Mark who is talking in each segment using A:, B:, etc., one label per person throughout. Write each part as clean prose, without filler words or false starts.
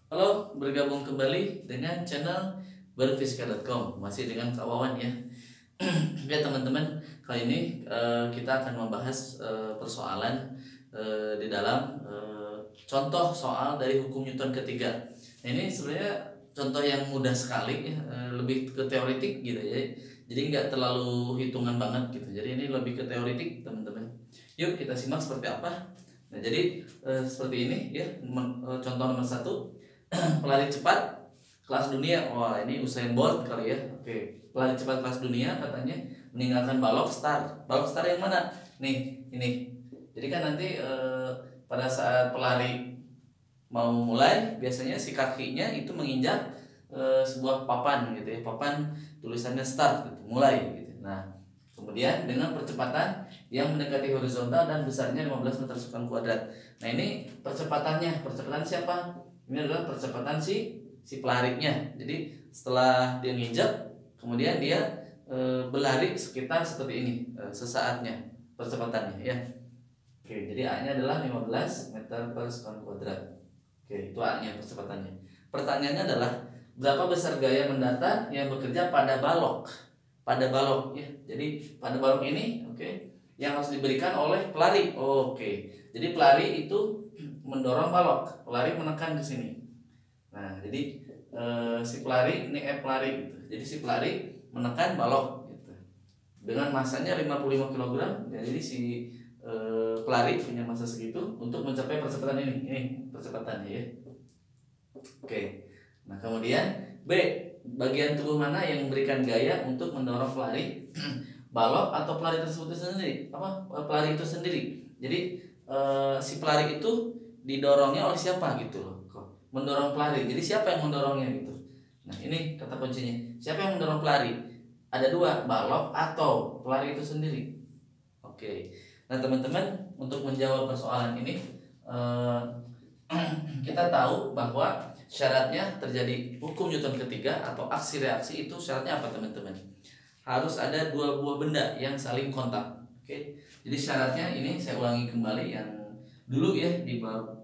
A: Halo, bergabung kembali dengan channel berfisika.com. Masih dengan Kak Wawan ya. Oke teman-teman, kali ini kita akan membahas persoalan di dalam contoh soal dari hukum Newton ketiga. Nah, ini sebenarnya contoh yang mudah sekali ya, lebih ke teoritik gitu ya. Jadi nggak terlalu hitungan banget gitu. Jadi ini lebih ke teoritik teman-teman. Yuk kita simak seperti apa. Nah jadi seperti ini ya, contoh nomor satu. Pelari cepat kelas dunia. Wah, ini Usain Bolt kali ya. Oke, pelari cepat kelas dunia katanya meninggalkan balok star. Balok star yang mana? Nih, ini. Jadi kan nanti pada saat pelari mau mulai, biasanya si kakinya itu menginjak sebuah papan gitu ya. Papan tulisannya start gitu, mulai gitu. Nah, kemudian dengan percepatan yang mendekati horizontal dan besarnya 15 meter sekunder kuadrat. Nah, ini percepatannya. Percepatan siapa? Ini adalah percepatan si pelarinya. Jadi setelah dia nginjak, kemudian dia berlari sekitar seperti ini sesaatnya percepatannya ya. Oke, jadi A-nya adalah 15 meter per sekon kuadrat. Oke, itu A-nya percepatannya. Pertanyaannya adalah berapa besar gaya mendatar yang bekerja pada balok? Pada balok ya. Jadi pada balok ini, oke, yang harus diberikan oleh pelari. Oke. Jadi pelari itu mendorong balok, pelari menekan ke sini. Nah, jadi si pelari ini pelari gitu. Jadi si pelari menekan balok gitu. Dengan masanya 55 kg. Jadi si pelari punya masa segitu untuk mencapai percepatan ini. Ini percepatannya ya. Oke. Nah, kemudian B, bagian tubuh mana yang memberikan gaya untuk mendorong pelari balok atau pelari tersebut sendiri? Apa? Pelari itu sendiri. Jadi si pelari itu didorongnya oleh siapa gitu loh. Mendorong pelari. Jadi siapa yang mendorongnya gitu. Nah, ini kata kuncinya. Siapa yang mendorong pelari? Ada dua, balok atau pelari itu sendiri. Oke. Nah, teman-teman, untuk menjawab persoalan ini kita tahu bahwa syaratnya terjadi hukum Newton ketiga atau aksi reaksi. Itu syaratnya apa teman-teman? Harus ada dua buah benda yang saling kontak. Oke. Jadi syaratnya ini saya ulangi kembali yang dulu ya di bab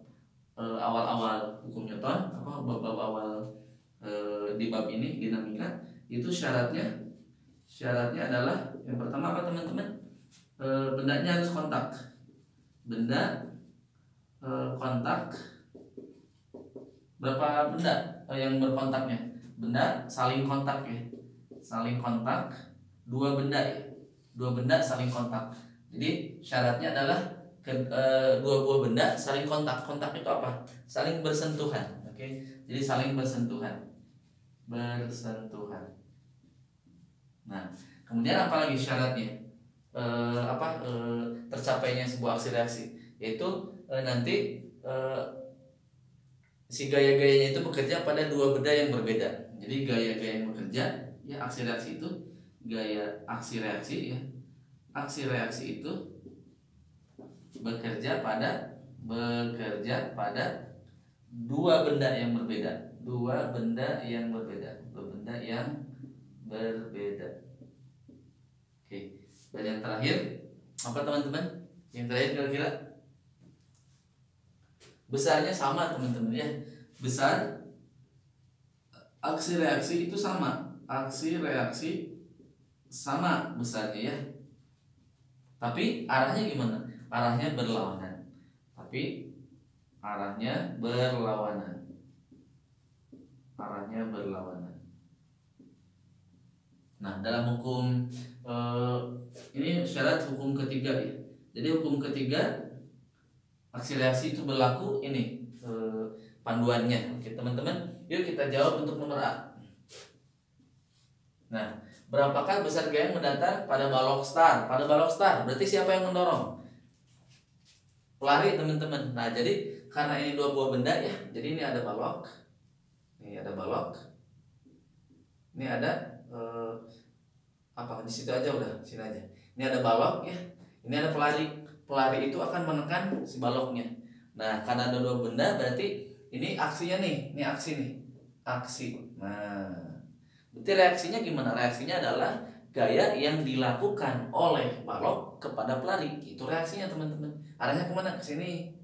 A: awal-awal hukum Newton, apa bab awal di bab ini dinamika. Itu syaratnya adalah yang pertama apa teman-teman? Bendanya harus kontak. Benda kontak. Berapa benda yang berkontaknya? Benda saling kontak ya. Saling kontak. Dua benda ya. Dua benda saling kontak. Jadi syaratnya adalah dua buah benda saling kontak. Kontak itu apa? Saling bersentuhan. Oke. Jadi saling bersentuhan. Bersentuhan. Nah, kemudian apa lagi syaratnya? Tercapainya sebuah aksi reaksi, yaitu nanti si gaya-gayanya itu bekerja pada dua benda yang berbeda. Jadi gaya-gaya yang bekerja ya, aksi reaksi itu gaya aksi reaksi ya. Aksi reaksi itu bekerja pada dua benda yang berbeda. Dua benda yang berbeda. Dua benda yang berbeda. Oke. Dan yang terakhir apa teman-teman? Yang terakhir kira-kira besarnya sama teman-teman ya. Besar aksi reaksi itu sama. Aksi reaksi sama besarnya ya. Tapi arahnya gimana? Arahnya berlawanan. Tapi arahnya berlawanan. Arahnya berlawanan. Nah, dalam hukum ini syarat hukum ketiga ya. Jadi hukum ketiga aksi reaksi itu berlaku ini panduannya. Oke, teman-teman, yuk kita jawab untuk nomor A. Nah, berapakah besar gaya yang mendatar pada balok star? Pada balok star, berarti siapa yang mendorong? Pelari, teman-teman. Nah, jadi karena ini dua buah benda ya. Jadi ini ada balok. Ini ada balok. Ini ada apa? Di situ aja udah, sini aja. Ini ada balok ya. Ini ada pelari. Pelari itu akan menekan si baloknya. Nah, karena ada dua benda berarti ini aksinya nih. Ini aksi nih. Aksi. Nah, berarti reaksinya gimana? Reaksinya adalah gaya yang dilakukan oleh balok kepada pelari. Itu reaksinya teman-teman. Arahnya kemana? Ke sini.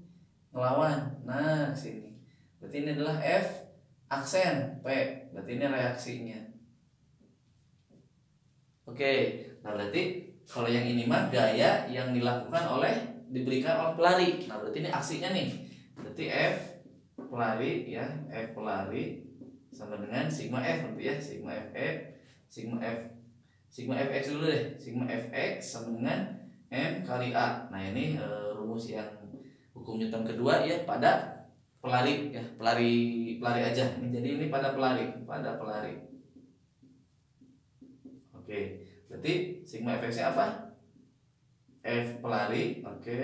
A: Ngelawan. Nah, ke sini. Berarti ini adalah F aksen P, berarti ini reaksinya. Oke, nah berarti kalau yang ini mah gaya yang dilakukan diberikan oleh pelari. Nah berarti ini aksinya nih. Berarti F pelari ya, F pelari sama dengan sigma F nanti ya, sigma fx dulu deh, sigma fx sama dengan m kali a. Nah ini rumus yang hukum Newton kedua ya pada pelari ya, pelari aja. Jadi ini pada pelari. Oke, berarti sigma fx-nya apa? F pelari, oke,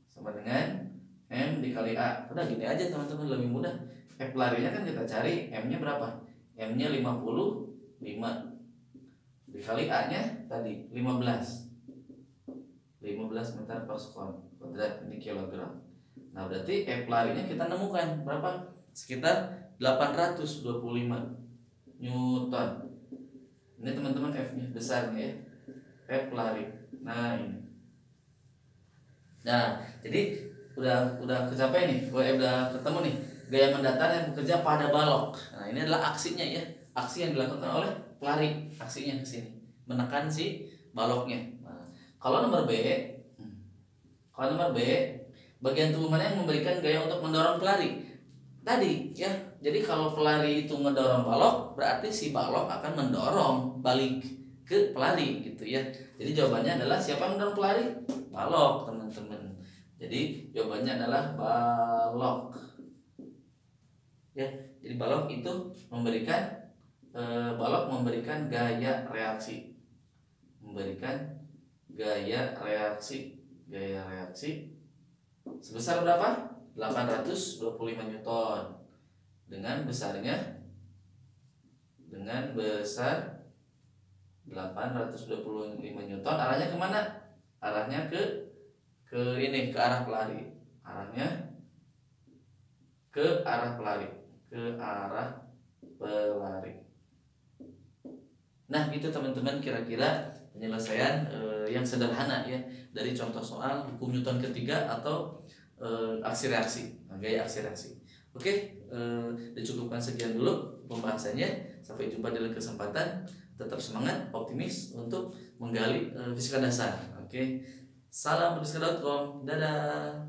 A: sama dengan M dikali A. Udah gini aja teman-teman, lebih mudah. F pelarinya kan kita cari M-nya berapa? M-nya 55 dikali A-nya tadi 15 meter per kuadrat, ini kilogram. Nah berarti F pelarinya kita nemukan berapa? Sekitar 825 Newton. Ini teman-teman F-nya besarnya ya, F pelari. Nah ini. Nah jadi udah kecapai nih, udah ketemu nih gaya mendatar yang bekerja pada balok. Nah ini adalah aksinya ya, aksi yang dilakukan oleh pelari, aksinya ke sini menekan si baloknya. Nah, kalau nomor B, bagian tubuh mana yang memberikan gaya untuk mendorong pelari? Tadi ya, jadi kalau pelari itu mendorong balok, berarti si balok akan mendorong balik ke pelari gitu ya. Jadi jawabannya adalah siapa yang mendorong pelari? Balok teman-teman. Jadi jawabannya adalah balok. Ya, jadi balok itu memberikan gaya reaksi. Gaya reaksi sebesar berapa? 825 Newton. Dengan besar 825 Newton. Arahnya kemana? Arahnya ke arah pelari. Ke arah pelari. Nah gitu teman-teman, kira-kira penyelesaian yang sederhana ya dari contoh soal hukum Newton ketiga atau aksi reaksi, gaya aksi reaksi. Oke, dicukupkan sekian dulu pembahasannya. Sampai jumpa di lain kesempatan. Tetap semangat, optimis untuk menggali fisika dasar. Oke, salam fisika.com. Dadah.